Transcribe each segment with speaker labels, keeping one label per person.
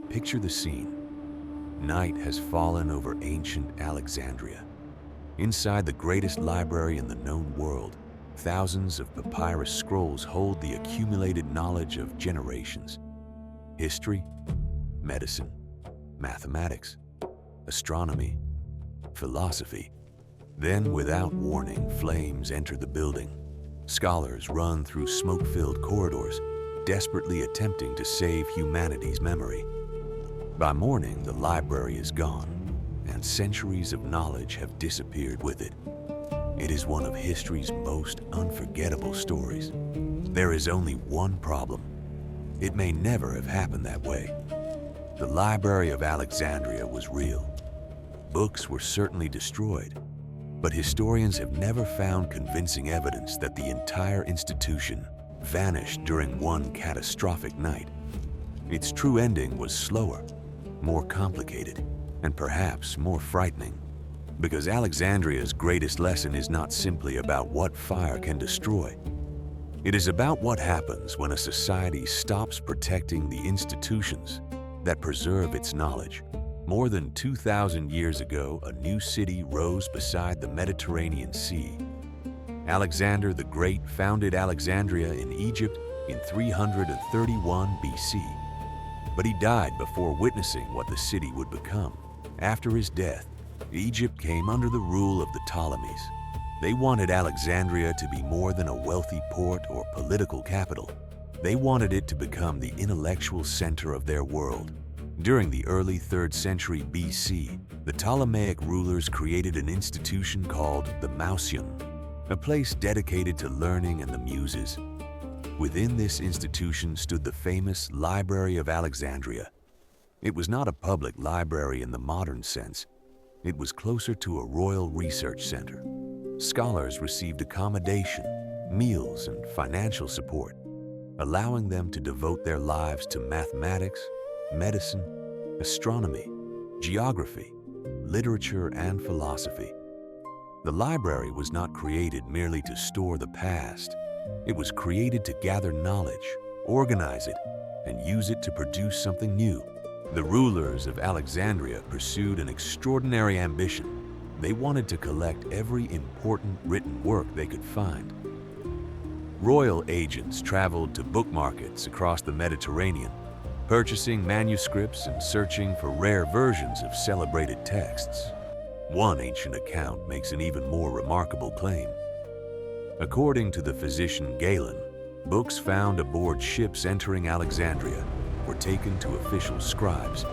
Speaker 1: Picture the scene. Night has fallen over ancient Alexandria. Inside the greatest library in the known world, thousands of papyrus scrolls hold the accumulated knowledge of generations. History, medicine, mathematics, astronomy, philosophy. Then, without warning, flames enter the building. Scholars run through smoke-filled corridors, desperately attempting to save humanity's memory. By morning, the library is gone, and centuries of knowledge have disappeared with it. It is one of history's most unforgettable stories. There is only one problem. It may never have happened that way. The Library of Alexandria was real. Books were certainly destroyed, but historians have never found convincing evidence that the entire institution vanished during one catastrophic night. Its true ending was slower, more complicated, and perhaps more frightening. Because Alexandria's greatest lesson is not simply about what fire can destroy. It is about what happens when a society stops protecting the institutions that preserve its knowledge. More than 2,000 years ago, a new city rose beside the Mediterranean Sea. Alexander the Great founded Alexandria in Egypt in 331 BC. But he died before witnessing what the city would become. After his death, Egypt came under the rule of the Ptolemies. They wanted Alexandria to be more than a wealthy port or political capital. They wanted it to become the intellectual center of their world. During the early 3rd century BC, the Ptolemaic rulers created an institution called the Mouseion, a place dedicated to learning and the muses. Within this institution stood the famous Library of Alexandria. It was not a public library in the modern sense. It was closer to a royal research center. Scholars received accommodation, meals, and financial support, allowing them to devote their lives to mathematics, medicine, astronomy, geography, literature, and philosophy. The library was not created merely to store the past. It was created to gather knowledge, organize it, and use it to produce something new. The rulers of Alexandria pursued an extraordinary ambition. They wanted to collect every important written work they could find. Royal agents traveled to book markets across the Mediterranean, purchasing manuscripts and searching for rare versions of celebrated texts. One ancient account makes an even more remarkable claim. According to the physician Galen, books found aboard ships entering Alexandria were taken to official scribes.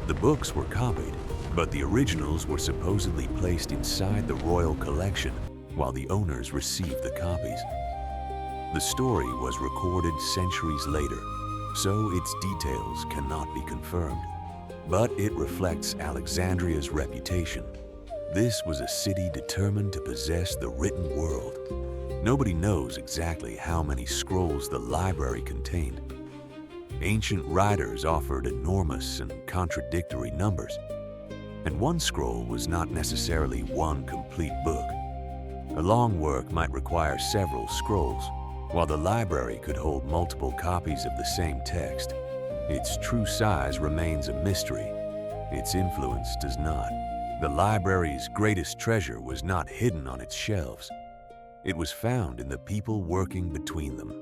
Speaker 1: The books were copied, but the originals were supposedly placed inside the royal collection while the owners received the copies. The story was recorded centuries later, so its details cannot be confirmed. But it reflects Alexandria's reputation. This was a city determined to possess the written world. Nobody knows exactly how many scrolls the library contained. Ancient writers offered enormous and contradictory numbers, and one scroll was not necessarily one complete book. A long work might require several scrolls, while the library could hold multiple copies of the same text. Its true size remains a mystery. Its influence does not. The library's greatest treasure was not hidden on its shelves. It was found in the people working between them.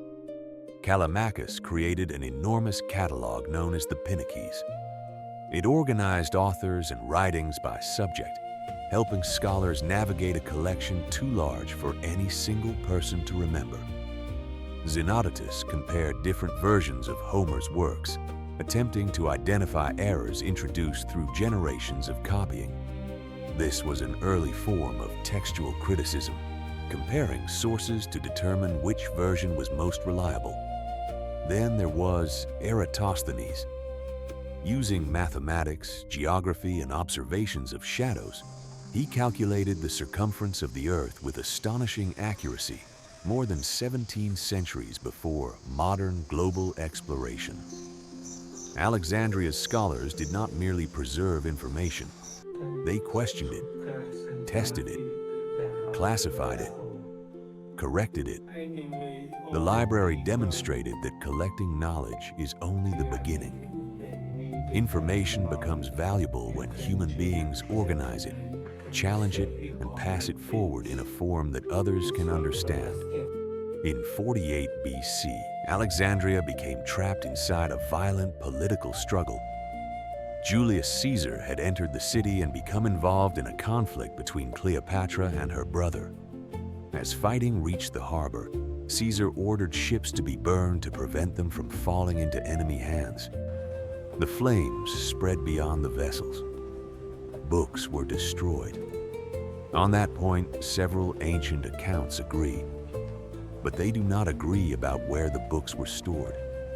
Speaker 1: Callimachus created an enormous catalog known as the Pinnaces. It organized authors and writings by subject, helping scholars navigate a collection too large for any single person to remember. Xenodotus compared different versions of Homer's works, attempting to identify errors introduced through generations of copying. This was an early form of textual criticism, comparing sources to determine which version was most reliable. Then there was Eratosthenes. Using mathematics, geography, and observations of shadows, he calculated the circumference of the Earth with astonishing accuracy, more than 17 centuries before modern global exploration. Alexandria's scholars did not merely preserve information. They questioned it, tested it, classified it, corrected it. The library demonstrated that collecting knowledge is only the beginning. Information becomes valuable when human beings organize it, challenge it, and pass it forward in a form that others can understand. In 48 BC, Alexandria became trapped inside a violent political struggle. Julius Caesar had entered the city and become involved in a conflict between Cleopatra and her brother. As fighting reached the harbor, Caesar ordered ships to be burned to prevent them from falling into enemy hands. The flames spread beyond the vessels. Books were destroyed. On that point, several ancient accounts agree. But they do not agree about where the books were stored,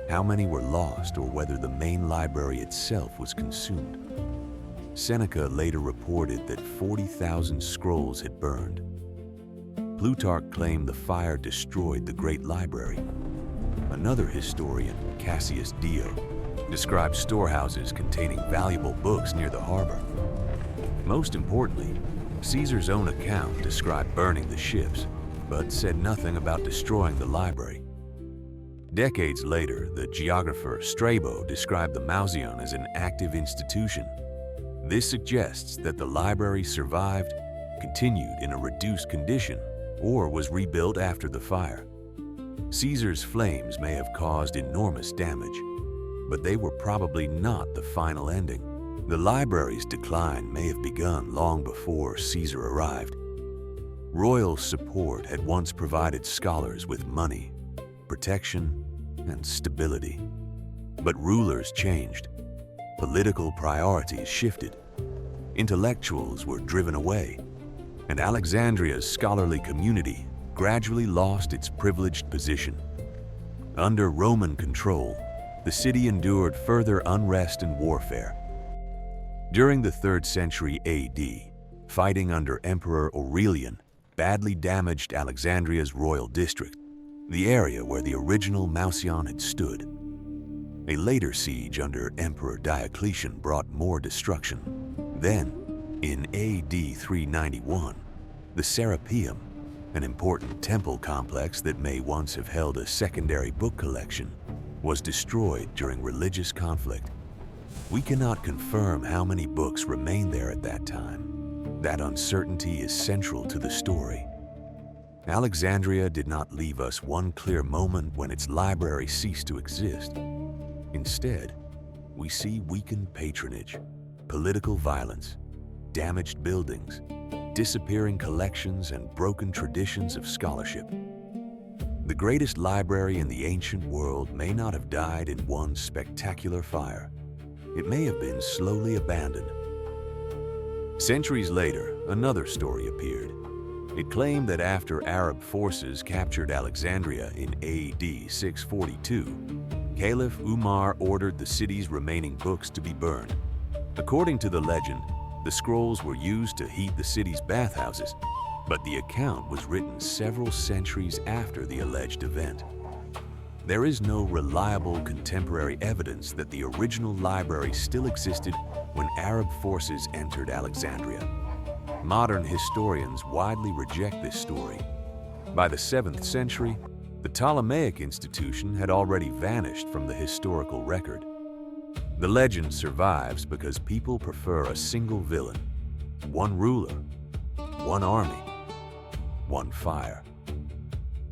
Speaker 1: how many were lost, or whether the main library itself was consumed. Seneca later reported that 40,000 scrolls had burned. Plutarch claimed the fire destroyed the great library. Another historian, Cassius Dio, described storehouses containing valuable books near the harbor. Most importantly, Caesar's own account described burning the ships, but said nothing about destroying the library. Decades later, the geographer Strabo described the Mouseion as an active institution. This suggests that the library survived, continued in a reduced condition, or was rebuilt after the fire. Caesar's flames may have caused enormous damage, but they were probably not the final ending. The library's decline may have begun long before Caesar arrived. Royal support had once provided scholars with money, protection, and stability. But rulers changed. Political priorities shifted. Intellectuals were driven away, and Alexandria's scholarly community gradually lost its privileged position. Under Roman control, the city endured further unrest and warfare. During the 3rd century AD, fighting under Emperor Aurelian badly damaged Alexandria's royal district, the area where the original Mouseion had stood. A later siege under Emperor Diocletian brought more destruction. Then, in AD 391, the Serapeum, an important temple complex that may once have held a secondary book collection, was destroyed during religious conflict. We cannot confirm how many books remained there at that time. That uncertainty is central to the story. Alexandria did not leave us one clear moment when its library ceased to exist. Instead, we see weakened patronage, political violence, damaged buildings, disappearing collections, and broken traditions of scholarship. The greatest library in the ancient world may not have died in one spectacular fire. It may have been slowly abandoned. Centuries later, another story appeared. It claimed that after Arab forces captured Alexandria in AD 642, Caliph Umar ordered the city's remaining books to be burned. According to the legend, the scrolls were used to heat the city's bathhouses, but the account was written several centuries after the alleged event. There is no reliable contemporary evidence that the original library still existed when Arab forces entered Alexandria. Modern historians widely reject this story. By the 7th century, the Ptolemaic institution had already vanished from the historical record. The legend survives because people prefer a single villain, one ruler, one army, one fire.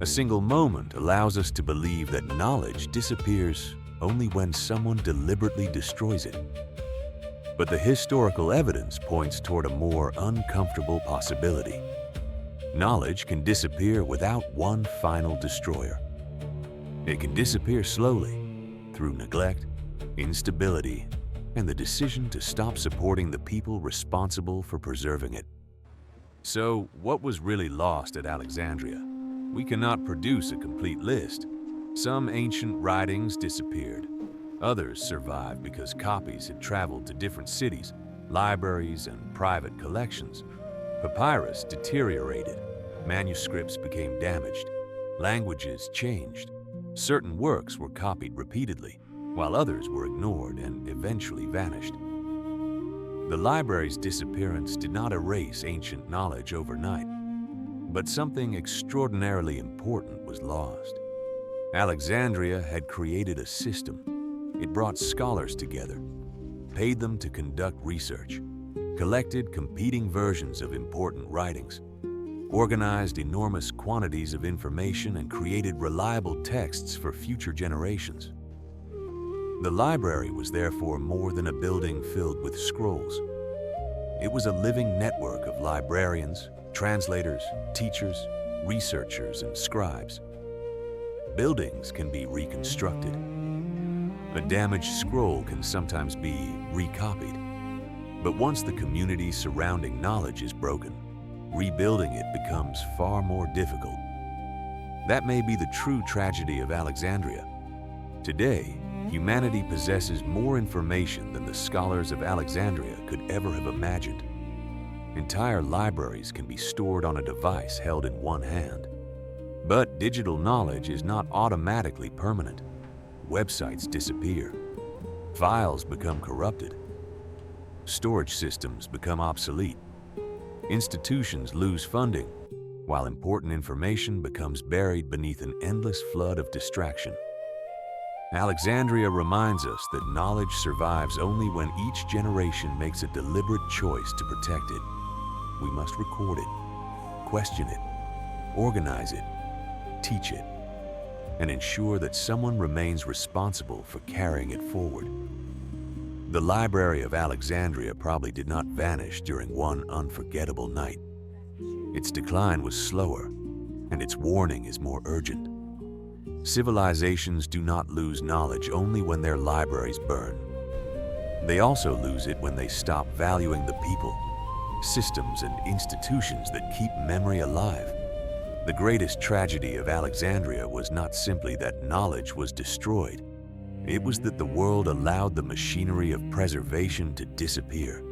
Speaker 1: A single moment allows us to believe that knowledge disappears only when someone deliberately destroys it. But the historical evidence points toward a more uncomfortable possibility. Knowledge can disappear without one final destroyer. It can disappear slowly through neglect, instability, and the decision to stop supporting the people responsible for preserving it. So, what was really lost at Alexandria? We cannot produce a complete list. Some ancient writings disappeared. Others survived because copies had traveled to different cities, libraries, and private collections. Papyrus deteriorated. Manuscripts became damaged. Languages changed. Certain works were copied repeatedly, while others were ignored and eventually vanished. The library's disappearance did not erase ancient knowledge overnight, but something extraordinarily important was lost. Alexandria had created a system. It brought scholars together, paid them to conduct research, collected competing versions of important writings, organized enormous quantities of information, and created reliable texts for future generations. The library was therefore more than a building filled with scrolls. It was a living network of librarians, translators, teachers, researchers, and scribes. Buildings can be reconstructed. A damaged scroll can sometimes be recopied. But once the community surrounding knowledge is broken, rebuilding it becomes far more difficult. That may be the true tragedy of Alexandria. Today, humanity possesses more information than the scholars of Alexandria could ever have imagined. Entire libraries can be stored on a device held in one hand. But digital knowledge is not automatically permanent. Websites disappear. Files become corrupted. Storage systems become obsolete. Institutions lose funding, while important information becomes buried beneath an endless flood of distraction. Alexandria reminds us that knowledge survives only when each generation makes a deliberate choice to protect it. We must record it, question it, organize it, teach it, and ensure that someone remains responsible for carrying it forward. The Library of Alexandria probably did not vanish during one unforgettable night. Its decline was slower, and its warning is more urgent. Civilizations do not lose knowledge only when their libraries burn. They also lose it when they stop valuing the people, systems, and institutions that keep memory alive. The greatest tragedy of Alexandria was not simply that knowledge was destroyed. It was that the world allowed the machinery of preservation to disappear.